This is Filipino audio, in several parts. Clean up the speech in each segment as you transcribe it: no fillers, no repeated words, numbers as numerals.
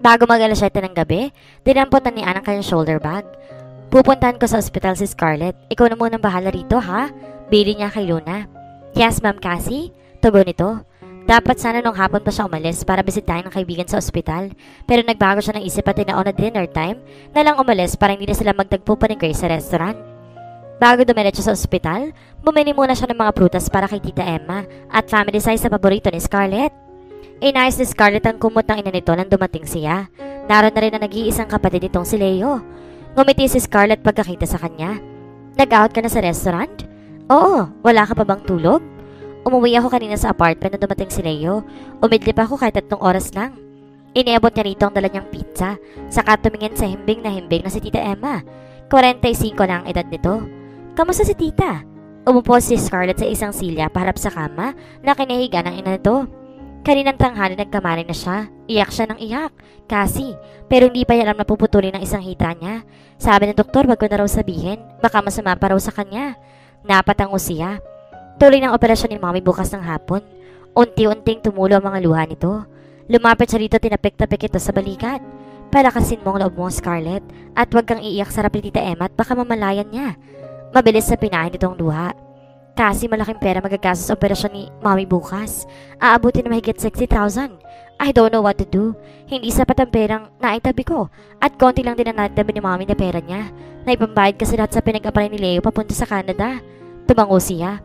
Bago mag-alas 7 ng gabi, dinampot na ni Ann ang kanyang shoulder bag. Pupuntahan ko sa ospital si Scarlett. Ikaw na munang bahala rito, ha? Bili niya kay Luna. Yes, Ma'am Cassie. Tugon nito. Dapat sana nung hapon pa siya umalis para bisitahin ng kaibigan sa ospital. Pero nagbago siya ng isip at tinaon na dinner time na lang umalis para hindi na sila magtagpo pa ni Grace sa restaurant. Bago dumiretso sa ospital, bumili muna siya ng mga prutas para kay Tita Emma at family size na paborito ni Scarlett. Inayos ni Scarlett ang kumot ng ina nito nang dumating siya. Naroon na rin ang nag-iisang kapatid nitong si Leo. Ngumiti si Scarlett pagkakita sa kanya. Nag-out ka na sa restaurant? Oo, wala ka pa bang tulog? Umuwi ako kanina sa apartment na dumating si Leo. Umidlip ako kahit 3 oras lang. Iniabot niya rito ang dala niyang pizza, saka tumingin sa himbing na si Tita Emma. 45 na ang edad nito. Kamusta si Tita? Umupo si Scarlett sa isang silya paharap sa kama na kinahiga ng ina nito. Kaninang tanghali nagkamali na siya. Iyak siya ng iyak. Kasi, pero hindi pa niya alam na puputulin ng isang hita niya. Sabi ng doktor, wag ko na raw sabihin. Baka masama pa raw sa kanya. Napatango siya. Tuloy ng operasyon ni Mommy bukas ng hapon. Unti-unting tumulo ang mga luha nito. Lumapit siya rito, tinapik-tapik ito sa balikat. Palakasin mo ang loob mo, Scarlett. At wag kang iiyak sa harap ni Tita Emma at baka mamalayan niya. Mabilis na pinahin itong luha. Kasi malaking pera magagastos sa operasyon ni Mommy bukas. Aabutin na mahigit 60,000. I don't know what to do. Hindi sapat ang perang naitabi ko. At konti lang din ang naitabi ni Mommy na pera niya. Naipambayad kasi lahat sa pinag-apply ni Leo papunta sa Canada. Tumango siya.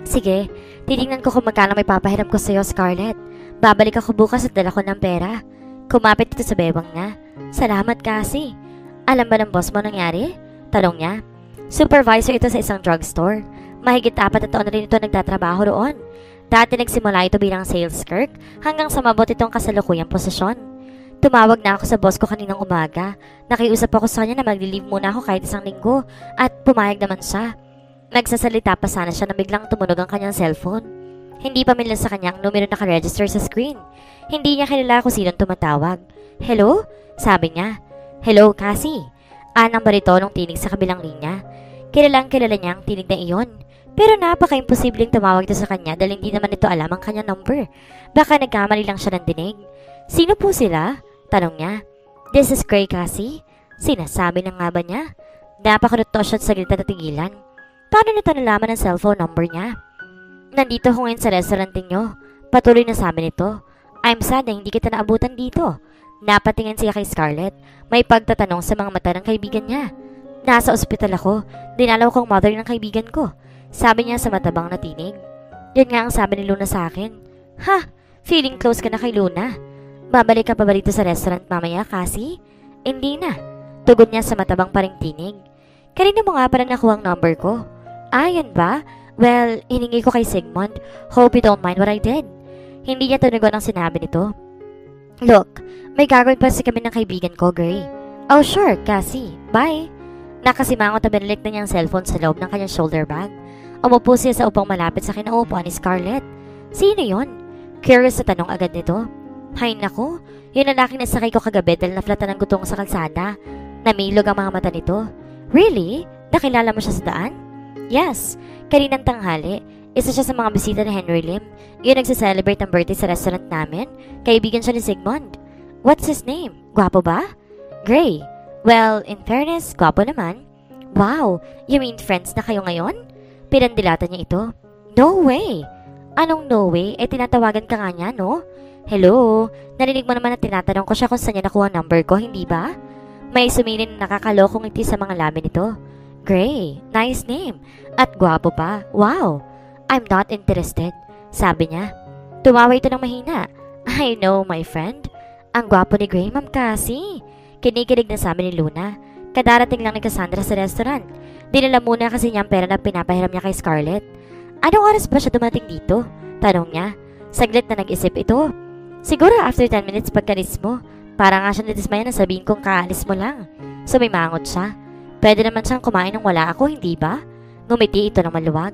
Sige, titingnan ko kung magkano may papahiram ko sa'yo, Scarlett. Babalik ako bukas at dala ko ng pera. Kumapit ito sa bewang niya. Salamat kasi. Alam ba ng boss mo nangyari? Tanong niya. Supervisor ito sa isang drugstore. Mahigit 4 na taon na rin ito nagtatrabaho roon. Dati nagsimula ito bilang sales clerk hanggang sa mabot itong kasalukuyang posisyon. Tumawag na ako sa boss ko kaninang umaga. Nakiusap ako sa kanya na mag-leave muna ako kahit 1 linggo at pumayag naman siya. Nagsasalita pa sana siya na biglang tumunog ang kanyang cellphone. Hindi pamilya sa kanyang numero nakaregister sa screen. Hindi niya kilala kung sinong tumatawag. Hello? Sabi niya. Hello, Cassie. Anang baritonong tinig sa kabilang linya. Kilalang kilala niya ang tinig na iyon. Pero napaka-imposibleng tumawag ito sa kanya dahil hindi naman ito alam ang kanyang number. Baka nagkamali lang siya ng dinig. Sino po sila? Tanong niya. This is Gray, Cassie. Sinasabi na nga ba niya? Napakarot siya sa gilid at tigilan. Paano nito nalaman ang cellphone number niya? Nandito ako ngayon sa restaurant niyo. Patuloy na sabi nito. I'm sad na hindi kita naabutan dito. Napatingin siya kay Scarlett. May pagtatanong sa mga mata ng kaibigan niya. Nasa ospital ako. Dinalaw kong mother ng kaibigan ko. Sabi niya sa matabang na tinig. Yan nga ang sabi ni Luna sa akin. Ha? Feeling close ka na kay Luna? Babalik ka pa ba dito sa restaurant mamaya, Cassie? Hindi na. Tugon niya sa matabang paring tinig. Kanina mo nga pala nakuha ang number ko. Yan ba? Well, hiningi ko kay Sigmund. Hope you don't mind what I did. Hindi niya tunugon ang sinabi nito. Look, may gagawin pa si kami ng kaibigan ko, Gray. Oh sure, Cassie. Bye. Nakasimangot na binalik na niya ang cellphone sa loob ng kanyang shoulder bag. Umupo siya sa upang malapit sa kinaupuan ni Scarlett. Sino yon? Curious na tanong agad nito. Hay nako, yung lalaking nasakay ko kagabi dahil naflatan ng gutong sa kalsada. Namilog ang mga mata nito. Really? Nakilala mo siya sa daan? Yes, kaninang tanghali. Isa siya sa mga bisita ni Henry Lim. Yung nagsiselebrate ng birthday sa restaurant namin. Kaibigan siya ni Sigmund. What's his name? Gwapo ba? Gray. Well, in fairness, gwapo naman. Wow, you mean friends na kayo ngayon? Pinandilatan niya ito. No way! Anong no way? Tinatawagan ka nga niya, no? Hello? Narinig mo naman na tinatanong ko siya kung saan niya nakuha ang number ko, hindi ba? May sumilin na nakakalokong ngiti sa mga labi nito. Gray, nice name. At gwapo pa. Wow! I'm not interested, sabi niya. Tumawa ito ng mahina. I know, my friend. Ang gwapo ni Gray, Ma'am Cassie. Kinikilig na sabi ni Luna. Kadarating lang ni Cassandra sa restaurant. Dinala muna kasi niya ang pera na pinapahiram niya kay Scarlett. Anong oras ba siya dumating dito? Tanong niya. Saglit na nag-isip ito. Siguro after 10 minutes pagkalis mo. Para nga siya nadismaya na sabihin kong kaalis mo lang. Sumimangot siya. Pwede naman siyang kumain nang wala ako, hindi ba? Ngumiti ito ng maluwag.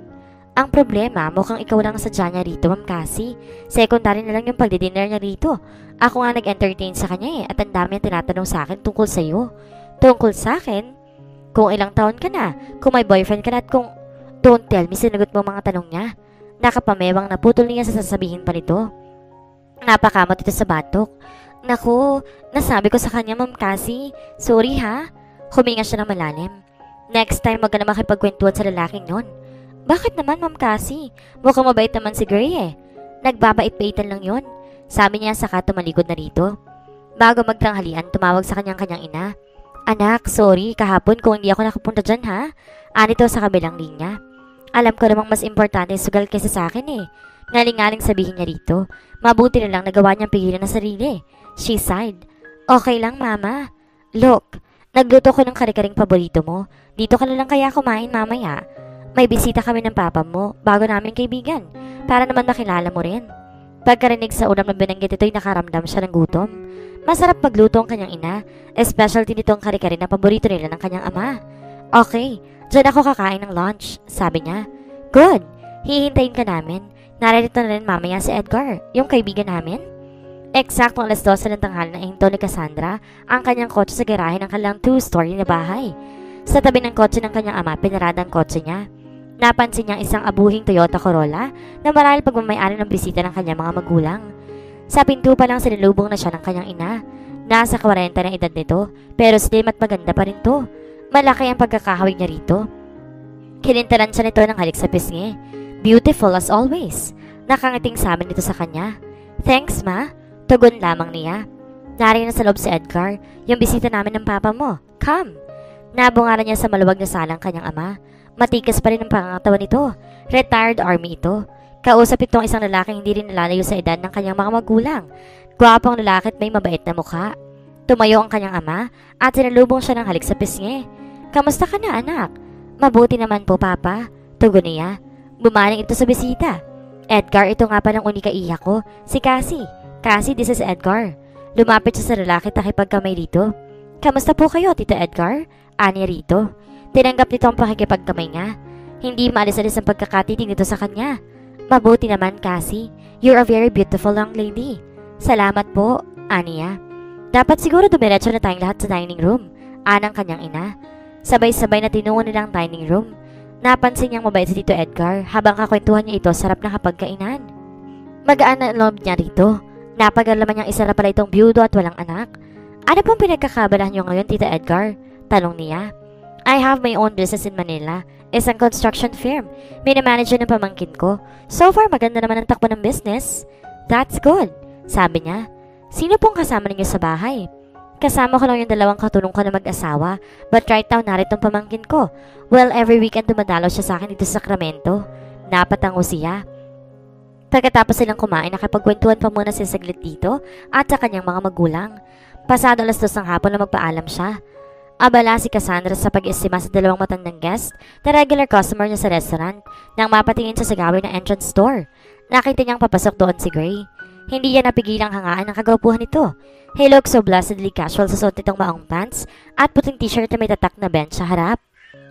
Ang problema, mukhang ikaw lang sadya niya rito, Ma'am Cassie. Secondary na lang yung pagdidinner niya rito. Ako nga nag-entertain sa kanya at ang dami ang tinatanong sa akin tungkol sa'yo. Tungkol sa akin? Kung ilang taon ka na, kung may boyfriend ka na at kung... Don't tell me, sinagot mo mga tanong niya. Nakapamewang naputol niya sa sasabihin pa nito. Napakamot ito sa batok. Naku, nasabi ko sa kanya, Ma'am Cassie. Sorry ha. Huminga siya ng malalim. Next time, wag ka na makipagkwentuhan sa lalaking yon. Bakit naman, Ma'am Cassie? Mukhang mabait naman si Gray eh. Nagbabait-baitan lang yon. Sabi niya saka tumalikod na rito. Bago magtanghalian, tumawag sa kanyang ina. Anak, sorry, kahapon kung hindi ako nakapunta dyan ha. Anito sa kabilang linya. Alam ko namang mas importante sugal kaysa sa akin eh. Ngaling-ngaling sabihin niya rito. Mabuti na lang nagawa niyang pigilan na sarili. She sighed. Okay lang, Mama. Look, nagluto ko ng kare-karing paborito mo. Dito ka na lang kaya kumain mamaya. May bisita kami ng papa mo, bago namin kaibigan, para naman makilala mo rin. Pagkarinig sa ulam na binanggit ito'y nakaramdam siya ng gutom. Masarap magluto ang kanyang ina, specialty nito ang kare-kare na paborito nila ng kanyang ama. Okay, dyan ako kakain ng lunch, sabi niya. Good, hihintayin ka namin. Narito na rin mamaya si Edgar, yung kaibigan namin. Eksaktong 12:00 ng tanghali na ihinto ni Cassandra ang kanyang kotse sa garahe ng kanilang 2-story na bahay. Sa tabi ng kotse ng kanyang ama, pinarada ang kotse niya. Napansin niyang isang abuhing Toyota Corolla na marahil pagmamayari ng bisita ng kanyang mga magulang. Sa pinto pa lang sinalubong na siya ng kanyang ina. Nasa 40 na edad nito, pero slim at maganda pa rin to. Malaki ang pagkakahawig niya rito. Kinintaran siya nito ng halik sa pisngi. Beautiful as always. Nakangiting sa amin nito sa kanya. Thanks, Ma. Tugon lamang niya. Nariyan na sa loob si Edgar, yung bisita namin ng papa mo. Come. Nabungaran niya sa maluwag na salang kanyang ama. Matikas pa rin ang pangangatawan nito. Retired army ito. Kausap itong isang lalaking hindi rin nalalayo sa edad ng kanyang mga magulang. Gwapong lalaki at may mabait na mukha. Tumayo ang kanyang ama at sinalubong siya ng halik sa pisngi. Kamusta ka na, anak? Mabuti naman po, Papa. Tugon niya. Bumaling ito sa bisita. Edgar, ito nga palang unika iha ko. Si Cassie. Cassie, this is Edgar. Lumapit siya sa lalaki at nakipagkamay rito. Kamusta po kayo, Tito Edgar? Ani rito. Tinanggap nito ang pakikipagkamay niya. Hindi maalis-alis ang pagkakatiting nito sa kanya. Mabuti naman, Cassie. You're a very beautiful young lady. Salamat po, Aniya. Dapat siguro dumiretso na tayong lahat sa dining room. Anang kanyang ina. Sabay-sabay na tinungo nilang dining room. Napansin niyang mabait si Tito Edgar habang kakwentuhan niya ito sarap na kapagkainan. Magaan na loob niya rito. Napagalaman niyang isa na pala itong byudo at walang anak. Ano pong pinagkakabalahan niyo ngayon, Tito Edgar? Tanong niya. I have my own business in Manila. Isang construction firm. Minamanager ng pamangkin ko. So far, maganda naman ang takbo ng business. That's good, sabi niya. Sino pong kasama ninyo sa bahay? Kasama ko lang yung dalawang katulong ko na mag-asawa. But right now, narito ang pamangkin ko. Well, every weekend dumadalaw siya sa akin dito sa Sacramento. Napatango siya. Pagkatapos silang kumain, nakapagkwentuhan pa muna siya saglit dito at sa kanyang mga magulang. Pasado 2:00 ng hapon na magpaalam siya. Abala si Cassandra sa pag-istima sa dalawang matandang guest na regular customer niya sa restaurant nang mapatingin sa gawin ng entrance door. Nakita niyang papasok doon si Gray. Hindi niya napigilang hangaan ang kagwapuhan nito. He looked so blessedly casual sa suot nitong maong pants at puting t-shirt na may tatak na bench sa harap.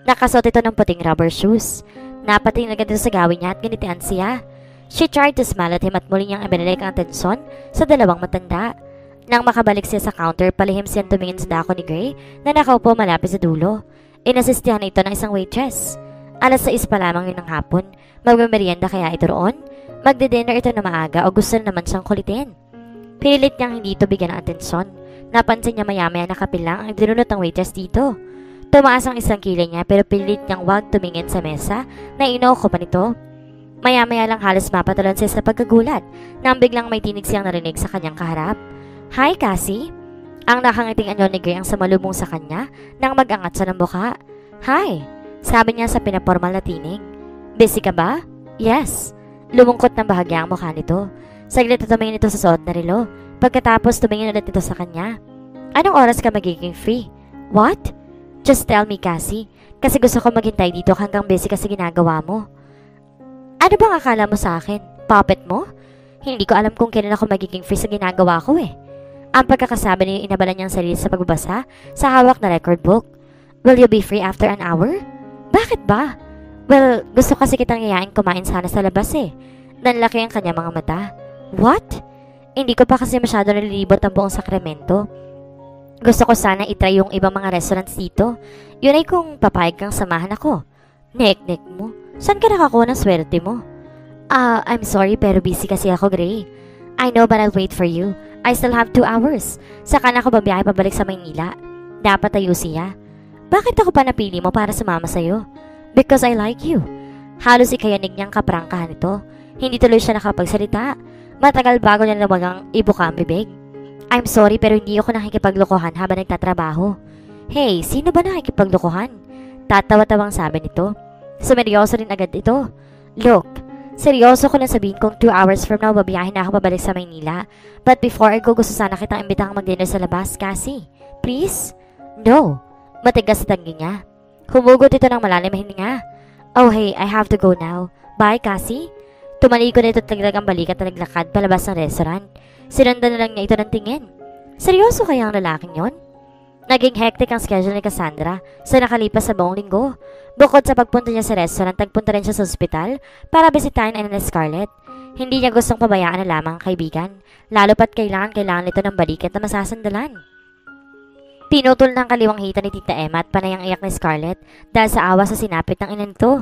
Nakasuot ito ng puting rubber shoes. Napatingin agad ito sa gawin niya at ganitian siya. She tried to smile at him at muli niyang ibinalik ang atensyon sa dalawang matanda. Nang makabalik siya sa counter, palihim siyang tumingin sa dako ni Gray na nakaupo malapit sa dulo. Inasistihan na ito ng isang waitress. 6:00 pa lamang yun ng hapon. Magmamerienda kaya ito roon? Magde-dinner ito na maaga o gusto na naman siyang kulitin? Pinilit niyang hindi ito bigyan ng atensyon. Napansin niya maya-maya nakapilang ang dinunot ng waitress dito. Tumaas ang isang kilay niya pero pinilit niyang wag tumingin sa mesa na inuuko pa nito. Maya-maya lang halos mapatalan siya sa pagkagulat nang biglang may tinig siyang narinig sa kanyang kaharap. Hi, Cassie. Ang nakangiting anyo ni Gray ang sumalubong sa kanya nang mag-angat siya ng mukha. Hi, sabi niya sa pinapormal na tinig. Busy ka ba? Yes. Lumungkot ng bahagya ang mukha nito. Saglit na tumingin ito sa suot na relo. Pagkatapos tumingin ulit ito sa kanya. Anong oras ka magiging free? What? Just tell me, Cassie. Kasi gusto ko maghintay dito hanggang busy kasi ginagawa mo. Ano bang akala mo sa akin? Puppet mo? Hindi ko alam kung kailan ako magiging free sa ginagawa ko eh. Ang pagkakasabi niya inabala niyang sarili sa pagbabasa sa hawak na record book. Will you be free after an hour? Bakit ba? Well, gusto kasi kitang yayain kumain sana sa labas eh. Nanlaki ang kanya mga mata. What? Hindi ko pa kasi masyado nalilibot ang buong Sacramento. Gusto ko sana itry yung ibang mga restaurants dito. Yun ay kung papayag kang samahan ako. Nek-nek mo. Saan ka nakakuha ng swerte mo? I'm sorry pero busy kasi ako, Gray. I know but I'll wait for you. I still have 2 hours. Saka na ako babiyahe pabalik sa Maynila. Dapat tayo siya. Bakit ako pa napili mo para sumama sa'yo? Because I like you. Halos ikayanig niyang kaprangkahan ito. Hindi tuloy siya nakapagsalita. Matagal bago niya nawagang ibuka ang bibig. I'm sorry pero hindi ako nakikipaglokohan habang nagtatrabaho. Hey, sino ba nakikipaglokohan? Tatawa-tawang sabi nito. Sumeryoso rin agad ito. Look, seryoso ko lang sabihin kong 2 hours from now babiyahin na ako pabalik sa Maynila. But before I go, gusto sana kitang imbitang mag-dinner sa labas, Cassie. Please? No. Matigas sa tanggi niya. Humugot ito ng malalim na hininga. Oh hey, I have to go now. Bye, Cassie. Tumalikod na ito talagang balikat na naglakad palabas ng restaurant. Sinundan na lang niya ito ng tingin. Seryoso kaya ang lalaking yon? Naging hectic ang schedule ni Cassandra sa nakalipas sa buong linggo. Bukod sa pagpunta niya sa restaurant, nagpunta rin siya sa ospital para bisitahin ang ni Scarlett. Hindi niya gustong pabayaan na lamang ang kaibigan, lalo pat kailangan nito ng balikat na masasandalan. Pinutol ng kaliwang hita ni Tita Emma at panay ang iyak ni Scarlett dahil sa awa sa sinapit ng ina nito.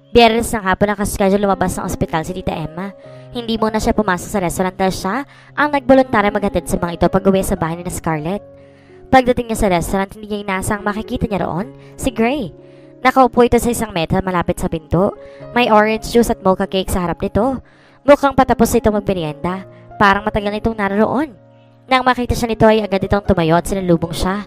Biyernes ng hapon nakaschedule lumabas ng ospital si Tita Emma. Hindi muna siya pumasok sa restaurant dahil siya ang nagboluntaryo maghatid sa mga ito pag-uwi sa bahay ni Scarlett. Pagdating niya sa restaurant, hindi niya inaasang makikita niya roon si Gray. Nakaupo ito sa isang mesa malapit sa pinto. May orange juice at mocha cake sa harap nito. Mukhang patapos ito magmerienda. Parang matagal na itong naroon. Nang makita siya nito ay agad itong tumayo at sinalubong siya.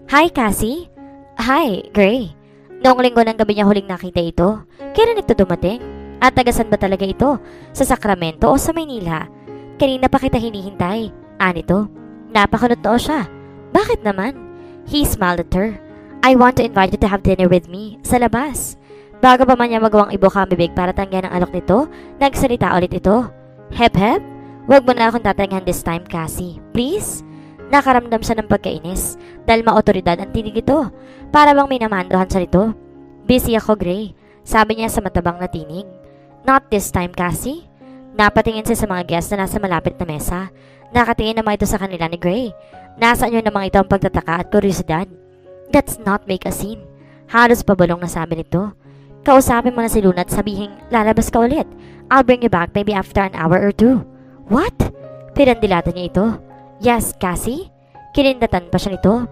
Hi, Cassie. Hi, Gray. Noong linggo ng gabi niya huling nakita ito. Kailan ito dumating? At tagasan ba talaga ito? Sa Sacramento o sa Maynila? Kanina pa kita hinihintay. Anito, napakunot noo siya. Bakit naman? He smiled at her. I want to invite you to have dinner with me sa labas. Bago pa man niya magawang ibuka ang bibig para tanggihan ang alok nito, nagsalita ulit ito. Hep hep? Huwag mo na akong tatanggihan this time, Cassie. Please? Nakaramdam siya ng pagkainis dahil maotoridad ang tinig ito. Para bang minamandohan siya nito. Busy ako, Gray. Sabi niya sa matabang na tinig. Not this time, Cassie. Napatingin siya sa mga guests na nasa malapit na mesa. Nakatingin naman ito sa kanila ni Gray. Nasaan yun naman ito ang pagtataka at kuryosidad. Let's not make a scene. Halos pabalong na sabi nito. Kausapin mo na si Luna at sabihin, lalabas ka ulit. I'll bring you back maybe after an hour or 2. What? Pinandilatan niya ito. Yes, Cassie? Kinindatan pa siya nito.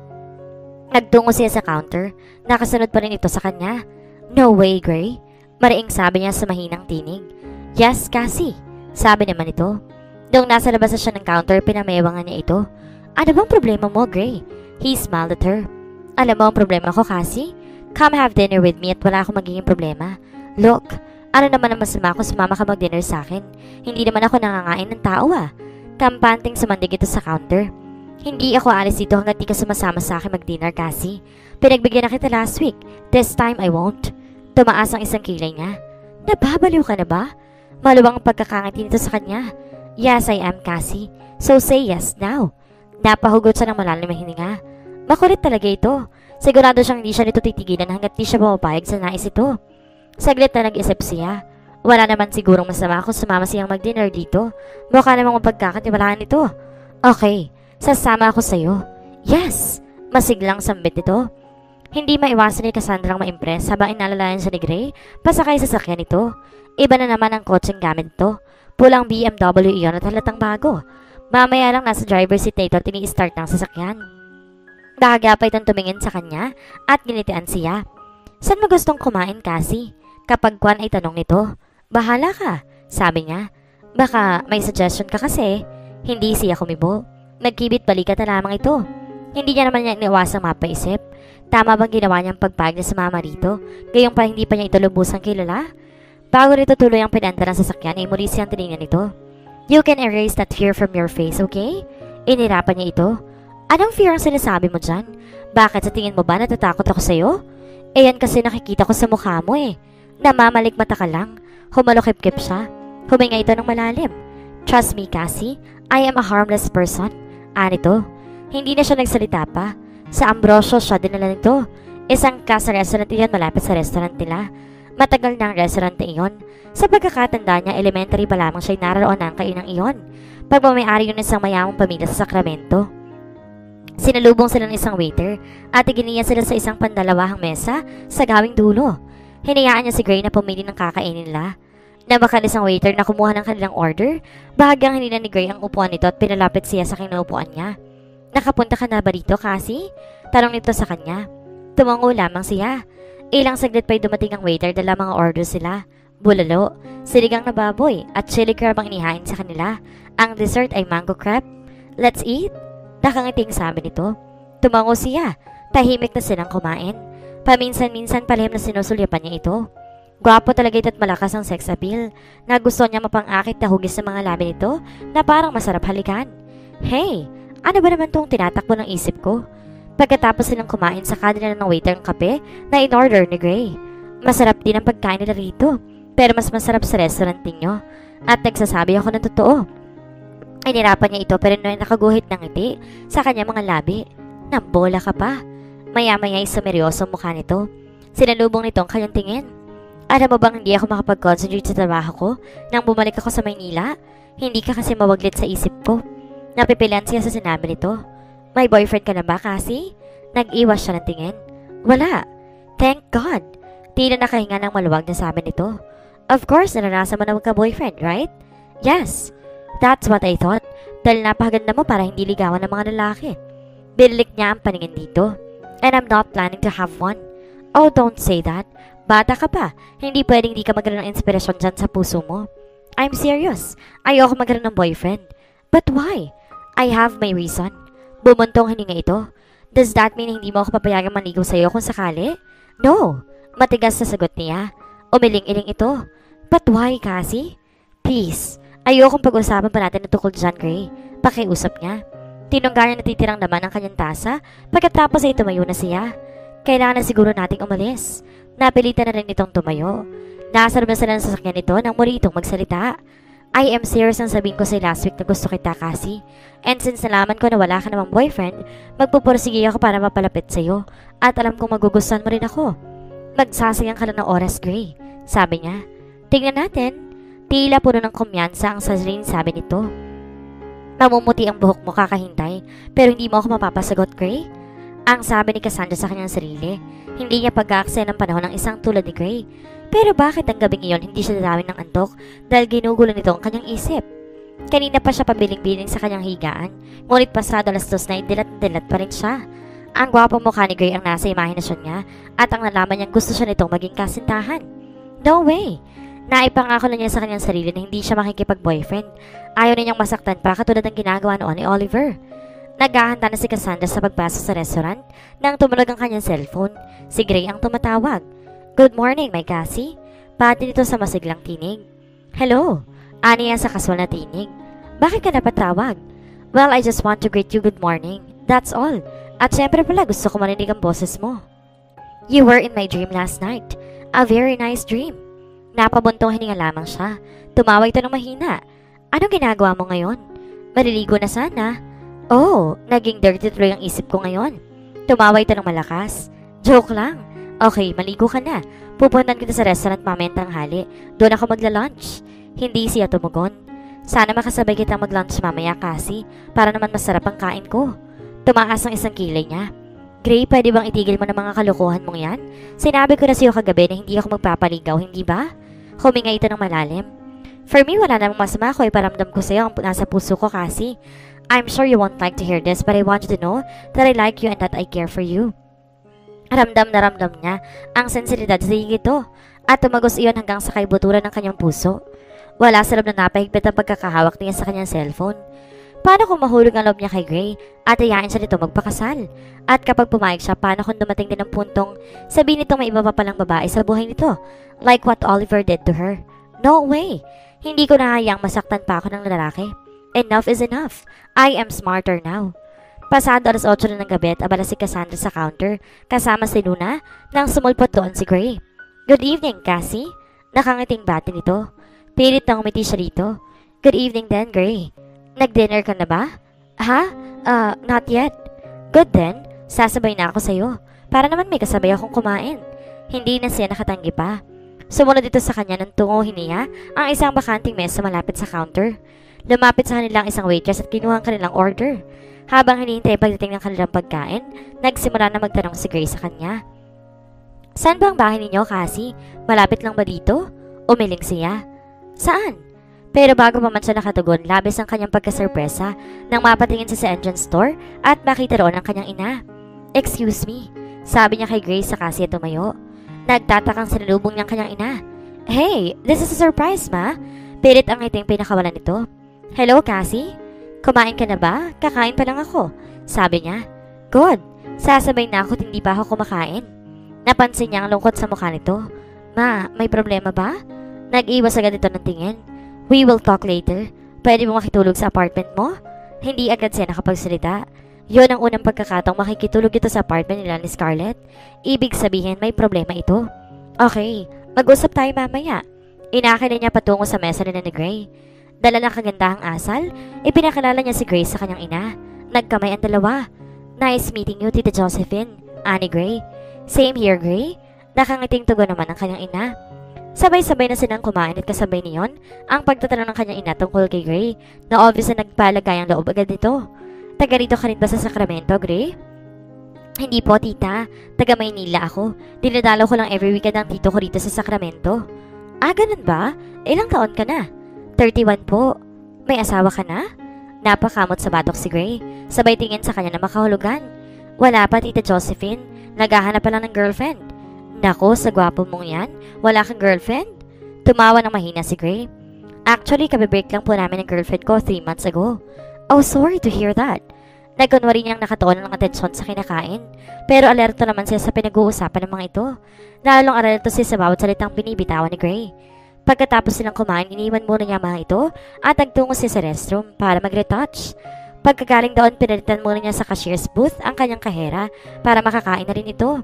Nagtungo siya sa counter. Nakasunod pa rin ito sa kanya. No way, Gray. Mariing sabi niya sa mahinang tinig. Yes, Cassie. Sabi naman ito. Noong nasa labas na siya ng counter, pinamewangan niya ito. Ano bang problema mo, Gray? He smiled at her. Alam mo ang problema ko, Cassie? Come have dinner with me at wala akong magiging problema. Look, ano naman ang masama kung sumama ka mag-dinner sa akin? Hindi naman ako nangangain ng tao Kampanting sumandig ito sa counter. Hindi ako alis dito hanggang di ka sumasama sa akin mag-dinner, Cassie. Pinagbigyan na kita last week. This time I won't. Tumaas ang isang kilay niya. Nababaliw ka na ba? Maluwang ang pagkakangiti nito sa kanya. Yes, I am, Cassie. So say yes now. Napahugot siya ng malalim na hininga. Makulit talaga ito. Sigurado siyang hindi siya nito titigilan hanggat di siya pumapayag sa nais ito. Saglit na nag-isip siya. Wala naman sigurong masama kung sumama siyang mag-dinner dito. Mukha namang mapagkakatiwalaan ito. Okay, sasama ako sa'yo. Yes! Masiglang sambit ito. Hindi maiwasan ni Cassandrang ma-impress habang inalalayan siya ni Gray pasakay sa sakyan nito. Iba na naman ang kotseng gamit nito. Pulang BMW iyon at halatang bago. Mamaya lang nasa driver seat na ito at ini-start ng sasakyan. Nakagapay itong tumingin sa kanya at ginitian siya. Saan mo gustong kumain, Cassie? Kapag Kwan ay tanong nito. Bahala ka, sabi niya. Baka may suggestion ka kasi. Hindi siya kumibo. Nagkibit balikat na lamang ito. Hindi niya naman niya iniwasang mapaisip. Tama bang ginawa niyang pagpag na sumama rito? Gayong pa hindi pa niya ito lubusang kilala? Bago rito tuloy ang pinanda ng sasakyan ay muli siyang tinignan nito. You can erase that fear from your face, okay? Inirapan niya ito. Anong fear ang sinasabi mo dyan? Bakit sa tingin mo ba natatakot ako sa'yo? Eh yan kasi nakikita ko sa mukha mo Namamalikmata ka lang. Humalokip-kip siya. Huminga ito ng malalim. Trust me, Cassie. I am a harmless person. Anito. Hindi na siya nagsalita pa. Sa Ambrosio siya dinala nito. Isang ka sa restaurant iyon malapit sa restaurant nila. Matagal na ang restaurant na iyon. Sa pagkakatanda niya, elementary pa lamang siya'y naroon ang kainang iyon. Pagmamayari yun ng isang mayamang pamilya sa Sacramento. Sinalubong sila ng isang waiter at iginiya sila sa isang pandalawahang mesa sa gawing dulo. Hinayaan niya si Gray na pumili ng kakainin nila. Na makalis ang waiter na kumuha ng kanilang order, bahagyang hinila ni Gray ang upuan nito at pinalapit siya sa kinaupuan niya. Nakapunta ka na ba dito, Cassie? Tanong nito sa kanya. Tumango lamang siya. Ilang saglit pa'y dumating ang waiter dala mga order sila. Bulalo, sinigang na baboy at chili crab ang inihain sa kanila. Ang dessert ay mango crepe. Let's eat? Nakangiting sabi nito. Tumango siya. Tahimik na silang kumain. Paminsan-minsan palihim na sinusulyapan niya ito. Gwapo talaga ito at malakas ang sex appeal na gusto niya mapang-akit na hugis sa mga labi nito na parang masarap halikan. Hey, ano ba naman tong tinatakbo ng isip ko? Pagkatapos silang kumain sa kanila ng waiter ng kape na in-order ni Gray. Masarap din ang pagkain nila rito, pero mas masarap sa restaurant ninyo. At nagsasabi ako ng totoo. Inirapan niya ito pero nakaguhit ng ngiti sa kanya mga labi. Nambola ka pa. Maya-maya ay sumeryosong mukha nito. Sinalubong nito ang kanyang tingin. Alam mo bang hindi ako makapag-concentrate sa trabaho ko nang bumalik ako sa Maynila? Hindi ka kasi mawaglit sa isip ko. Napipilan siya sa sinabi nito. May boyfriend ka na ba, Cassie? Nag-iwas siya ng tingin. Wala. Thank God. Tila nakahinga ng maluwag na sabi nito. Of course, naranasan mo na magka-boyfriend, right? Yes. That's what I thought. Dahil napakaganda mo para hindi ligawan ng mga lalaki. Binilik niya ang paningin dito. And I'm not planning to have one. Oh, don't say that. Bata ka pa. Hindi pwedeng di ka magkaroon ng inspirasyon dyan sa puso mo. I'm serious. Ayoko magkaroon ng boyfriend. But why? I have my reason. Bumuntong hininga ito. Does that mean hindi mo ako papayagang manigaw sa'yo kung sakali? No. Matigas na sagot niya. Umiling-iling ito. But why, Cassie? Please. Ayokong pag-usapan pa natin ng tukol dyan, Gray. Pakiusap niya. Tinungga niya natitirang laman ng kanyang tasa. Pagkatapos ay tumayo na siya. Kailangan na siguro nating umalis. Napilitan na rin itong tumayo. Nasarap na sila ng sasakyan nito nang muli itong magsalita. I am serious ang sabihin ko sa last week na gusto kita, Cassie. And since nalaman ko na wala ka namang boyfriend, magpupursige ako para mapalapit sa'yo. At alam kong magugustuhan mo rin ako. Magsasayang ka lang ng oras, Gray. Sabi niya. Tingnan natin. Tila puno ng kumyansa ang sasarin sabi nito. Namumuti ang buhok mo kakahintay, pero hindi mo ako mapapasagot, Gray. Ang sabi ni Cassandra sa kanyang sarili. Hindi niya pag-aaksaya ng panahon ng isang tulad ni Gray. Pero bakit ang gabing iyon hindi siya dadawin ng antok dahil ginugulo nito ang kanyang isip? Kanina pa siya pabiling-biling sa kanyang higaan, ngunit pasado alas 2 na dilat pa rin siya. Ang gwapong mukha ni Gray ang nasa imahinasyon niya at ang nalaman niyang gusto siya nitong maging kasintahan. No way! Naipangako na niya sa kanyang sarili na hindi siya makikipag-boyfriend. Ayaw na niyang masaktan pa katulad ng ginagawa noon ni Oliver. Naghahanda na si Cassandra sa pagpasok sa restaurant nang tumunog ang kanyang cellphone. Si Gray ang tumatawag. Good morning, my Cassie. Pati dito sa masiglang tinig. Hello. Aniya sa kaswal na tinig. Bakit ka napatawag? Well, I just want to greet you good morning. That's all. At syempre pala gusto ko marinig ang boses mo. You were in my dream last night. A very nice dream. Napabuntong hininga lamang siya. Tumawag ito ng mahina. Anong ginagawa mo ngayon? Maliligo na sana. Oh, naging dirty tuloy ang isip ko ngayon. Tumawag ito ng malakas. Joke lang. Okay, maligo ka na. Pupuntan kita sa restaurant mamayang tanghali. Doon ako magla-lunch. Hindi siya tumugon. Sana makasabay kitang mag-lunch mamaya, Cassie, para naman masarap ang kain ko. Tumaas ang isang kilay niya. Gray, pwede bang itigil mo ng mga kalokohan mong yan? Sinabi ko na sa'yo kagabi na hindi ako magpapaligaw, hindi ba? Huminga ito ng malalim. For me, wala namang masama ko iparamdam ko sa'yo ang nasa puso ko, Cassie. I'm sure you won't like to hear this, but I want you to know that I like you and that I care for you. Ramdam na ramdam niya ang sensibilidad sa ito at tumagos iyon hanggang sa kaibuturan ng kanyang puso. Wala sa loob na napahigpit ang pagkakahawak niya sa kanyang cellphone. Paano kung mahulog ang loob niya kay Gray at ayain siya nito magpakasal? At kapag pumayag siya, paano kung dumating din ang puntong sabihin nito may iba pa palang babae sa buhay nito? Like what Oliver did to her? No way! Hindi ko nahayang masaktan pa ako ng lalaki. Enough is enough. I am smarter now. Pasado alas 8 na ng gabi at abala si Cassandra sa counter kasama si Luna nang sumulpot doon si Gray. Good evening, Cassie. Nakangiting bati nito. Pilit na umiti siya rito. Good evening then, Gray. Nag-dinner ka na ba? Ha? Not yet. Good then. Sasabay na ako sa'yo. Para naman may kasabay akong kumain. Hindi na siya nakatanggi pa. Sumunod dito sa kanya ng tunguhin niya ang isang bakanting mesa malapit sa counter. Lumapit sa kanilang isang waitress at kinuha ang kanilang order. Habang hinihintay pagdating ng kanilang pagkain, nagsimula na magtanong si Gray sa kanya. Saan ba ang bahay ninyo, Cassie? Malapit lang ba dito? Umiling siya. Saan? Pero bago pa man siya nakatugon, labis ang kanyang pagkasurpresa nang mapatingin siya sa entrance door at makita roon ang kanyang ina. Excuse me, sabi niya kay Grace sa kasi tumayo. Nagtatakang sinalubong niyang kanyang ina. Hey, this is a surprise, ma. Pilit ang ngiting pinakawalan nito. Hello, Cassie? Kumain ka na ba? Kakain pa lang ako, sabi niya. Good, sasabay na ako at hindi pa ako kumakain. Napansin niya ang lungkot sa mukha nito. Ma, may problema ba? Nag-iwas agad ito ng tingin. We will talk later. Pwede mo makitulog sa apartment mo? Hindi agad siya nakapagsalita. Yun ang unang pagkakataong makikitulog ito sa apartment nila ni Scarlett. Ibig sabihin may problema ito. Okay, mag-usap tayo mamaya. Inakila niya patungo sa mesa nila ni Gray. Dala ng kagandahang asal, ipinakilala niya si Grace sa kanyang ina. Nagkamay ang dalawa. Nice meeting you, Tita Josephine. Ani Gray. Same here, Gray. Nakangiting tugon naman ang kanyang ina. Sabay-sabay na silang kumain at kasabay niyon ang pagtatanong ng kanyang ina tungkol kay Gray na obvious na nagpalagay ang loob agad nito. Taga rito ka rin ba sa Sacramento, Gray? Hindi po, tita. Taga Maynila ako. Dinadalaw ko lang every weekend ang tito ko rito sa Sacramento. Ah, ganun ba? Ilang taon ka na? 31 po. May asawa ka na? Napakamot sa batok si Gray. Sabay tingin sa kanya na makahulugan. Wala pa, Tita Josephine. Naghahanap pa lang ng girlfriend. Nako, sa gwapo mong yan, wala kang girlfriend? Tumawa ng mahina si Gray. Actually, kabibreak lang po namin ng girlfriend ko 3 months ago. Oh, sorry to hear that. Nagkunwari niyang nakatuon ng atensyon sa kinakain. Pero alerto naman siya sa pinag-uusapan ng mga ito. Lalong alerto siya sa bawat salitang binibitawan ni Gray. Pagkatapos silang kumain, iniwan muna niya mga ito at nagtungo siya sa restroom para mag-retouch. Pagkagaling doon, pinalitan muna niya sa cashier's booth ang kanyang kahera para makakain na rin ito.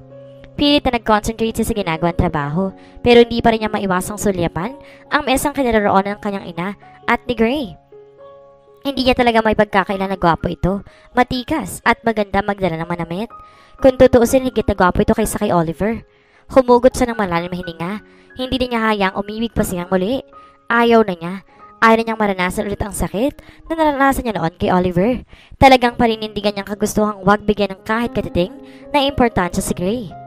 Pilit na nag-concentrate siya sa ginagawang trabaho, pero hindi pa rin niya maiwasang sulyapan ang mesang kinaroroon ng kanyang ina at ni Gray. Hindi niya talaga may pagkakailan na gwapo ito, matikas at maganda magdala ng manamit. Kung tutuusin, higit na gwapo ito kaysa kay Oliver. Humugot siya ng malalim na hininga, hindi na niya hayang umibig pa siyang muli. Ayaw na niya. Ayaw na niyang maranasan ulit ang sakit na naranasan niya noon kay Oliver. Talagang paninindigan niyang kagustuhang huwag bigyan ng kahit katiting na importansya si Gray.